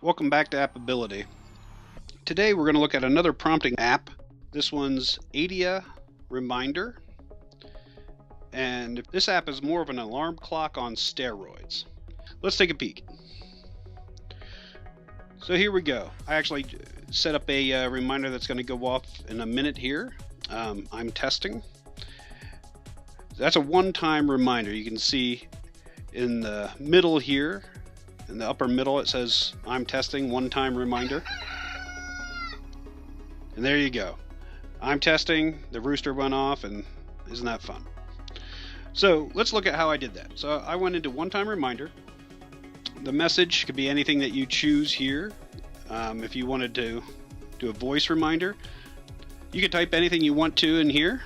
Welcome back to AppAbility. Today we're going to look at another prompting app. This one's Aida Reminder. And this app is more of an alarm clock on steroids. Let's take a peek. So here we go. I actually set up a reminder that's going to go off in a minute here. I'm testing. That's a one-time reminder. You can see in the middle here, in the upper middle, it says I'm testing, one-time reminder. And there you go. I'm testing, the rooster went off, and isn't that fun? So let's look at how I did that. So I went into one-time reminder. The message could be anything that you choose here. If you wanted to do a voice reminder, you could type anything you want to in here.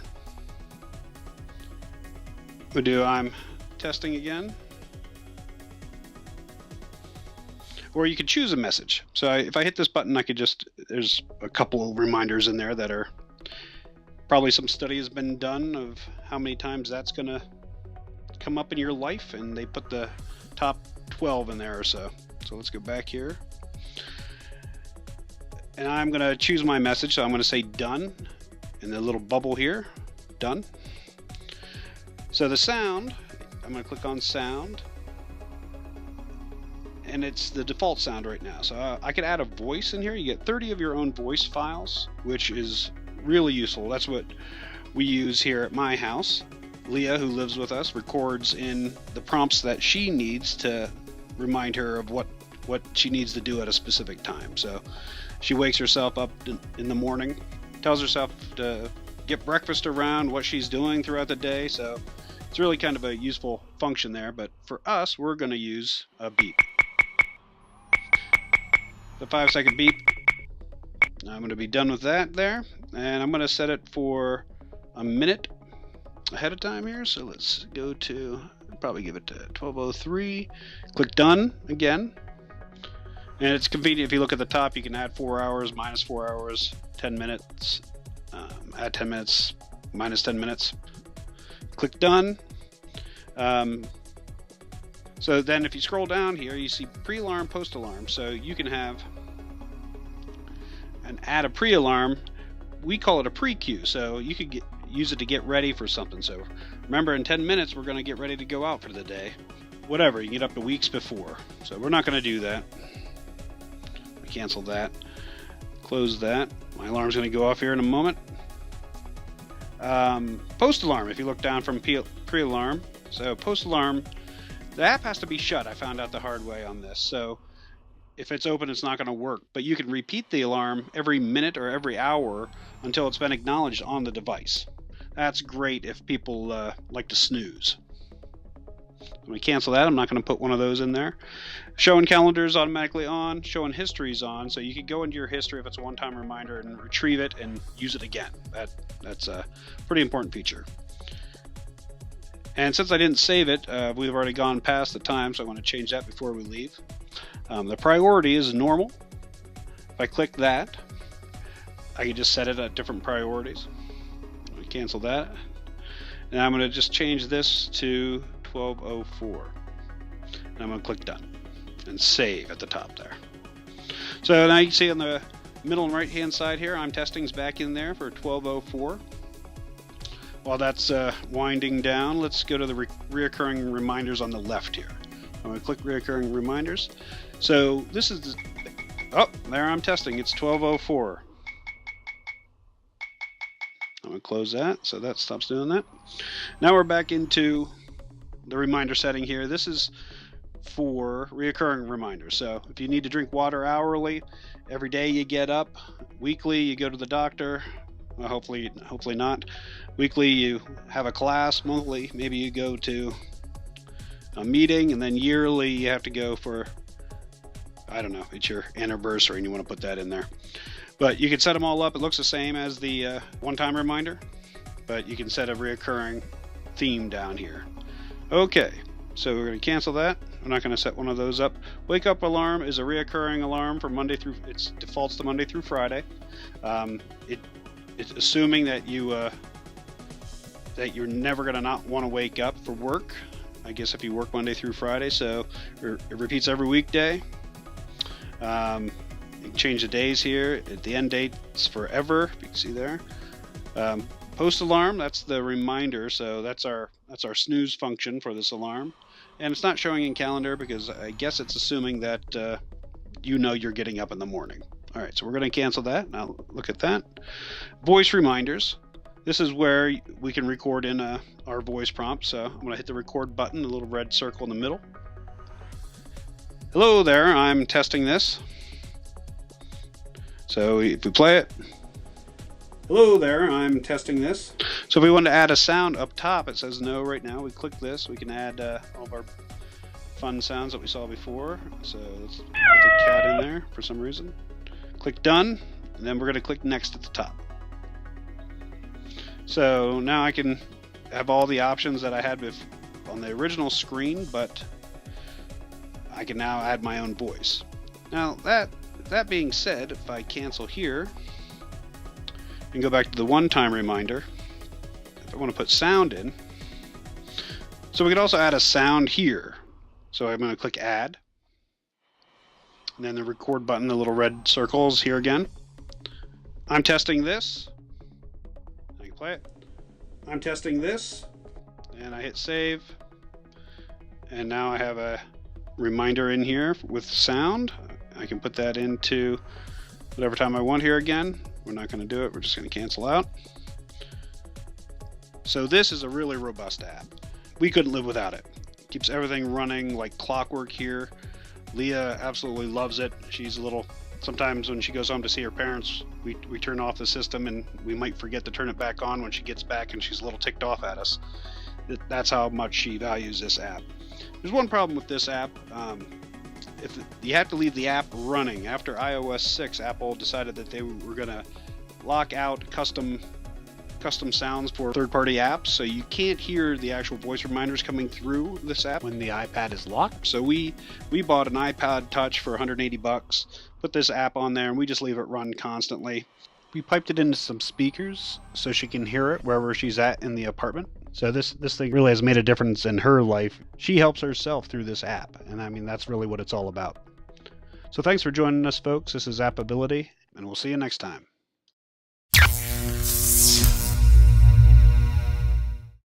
We'll do I'm testing again. Or you could choose a message. So if I hit this button, I could just, there's a couple reminders in there that are probably some study has been done of how many times that's going to come up in your life, and they put the top 12 in there or so. So let's go back here. And I'm going to choose my message, so I'm going to say done in the little bubble here, done. So the sound, I'm going to click on sound. And it's the default sound right now. So I could add a voice in here. You get 30 of your own voice files, which is really useful. That's what we use here at my house. Leah, who lives with us, records in the prompts that she needs to remind her of what she needs to do at a specific time. So she wakes herself up in the morning, tells herself to get breakfast around, what she's doing throughout the day. So it's really kind of a useful function there. But for us, we're going to use a beep. The 5-second beep. I'm going to be done with that there, and I'm going to set it for a minute ahead of time here. So let's go to, probably give it to 12:03. Click done again, and it's convenient. If you look at the top, you can add 4 hours, minus 4 hours, 10 minutes, add 10 minutes, minus 10 minutes. Click done. So then if you scroll down here, you see pre-alarm, post-alarm. So you can have and add a pre-alarm. We call it a pre-queue. So you could use it to get ready for something. So remember, in 10 minutes, we're going to get ready to go out for the day. Whatever, you get up to weeks before. So we're not going to do that. Cancel that. Close that. My alarm's going to go off here in a moment. Post-alarm, if you look down from pre-alarm. So post-alarm, the app has to be shut. I found out the hard way on this. So if it's open, it's not going to work. But you can repeat the alarm every minute or every hour until it's been acknowledged on the device. That's great if people like to snooze. I'm going to cancel that. I'm not going to put one of those in there. Showing calendars automatically on. Showing histories on. So you can go into your history if it's a one-time reminder and retrieve it and use it again. That's a pretty important feature. And since I didn't save it, we've already gone past the time, so I want to change that before we leave. The priority is normal. If I click that, I can just set it at different priorities. I'm going to cancel that. And I'm going to just change this to 12:04. And I'm going to click done and save at the top there. So now you can see on the middle and right hand side here, I'm testing's back in there for 12:04. While that's winding down, let's go to the reoccurring reminders on the left here. I'm going to click reoccurring reminders. So this is, oh, there I'm testing. It's 12:04. I'm going to close that, so that stops doing that. Now we're back into the reminder setting here. This is for reoccurring reminders. So if you need to drink water hourly, every day you get up, weekly you go to the doctor. Well, hopefully not. Weekly, you have a class. Monthly, maybe you go to a meeting, and then yearly, you have to go for, I don't know, it's your anniversary, and you want to put that in there. But you can set them all up. It looks the same as the one-time reminder, but you can set a reoccurring theme down here. Okay, so we're going to cancel that. I'm not going to set one of those up. Wake up alarm is a reoccurring alarm for Monday through, it defaults to Monday through Friday. It's assuming that you're never going to not want to wake up for work. I guess if you work Monday through Friday, so it repeats every weekday. You can change the days here. At the end date's forever. You can see there. Post alarm, that's the reminder, so that's our snooze function for this alarm. And it's not showing in calendar because I guess it's assuming that you know you're getting up in the morning. All right, so we're going to cancel that. Now look at that. Voice reminders. This is where we can record in our voice prompt. So I'm going to hit the record button, the little red circle in the middle. Hello there, I'm testing this. So if we play it. Hello there, I'm testing this. So if we want to add a sound up top, it says no right now. We click this, we can add all of our fun sounds that we saw before. So let's put the cat in there for some reason. Click done, and then we're going to click next at the top. So now I can have all the options that I had on the original screen, but I can now add my own voice. Now that being said, if I cancel here and go back to the one-time reminder, if I want to put sound in, so we could also add a sound here. So I'm going to click add, and then the record button, the little red circles here again. I'm testing this. I can play it. I'm testing this, and I hit save, and now I have a reminder in here with sound. I can put that into whatever time I want here again. We're not going to do it. We're just going to cancel out. So this is a really robust app. We couldn't live without it. Keeps everything running like clockwork here. Leah absolutely loves it. She's a little, sometimes when she goes home to see her parents, we turn off the system and we might forget to turn it back on when she gets back, and she's a little ticked off at us. That's how much she values this app. There's one problem with this app. If you have to leave the app running. After iOS 6, Apple decided that they were going to lock out custom sounds for third-party apps, so you can't hear the actual voice reminders coming through this app when the iPad is locked. So we bought an iPad Touch for $180, put this app on there, and we just leave it run constantly. We piped it into some speakers so she can hear it wherever she's at in the apartment. So this thing really has made a difference in her life. She helps herself through this app, and I mean, that's really what it's all about. So thanks for joining us, folks. This is AppAbility, and we'll see you next time.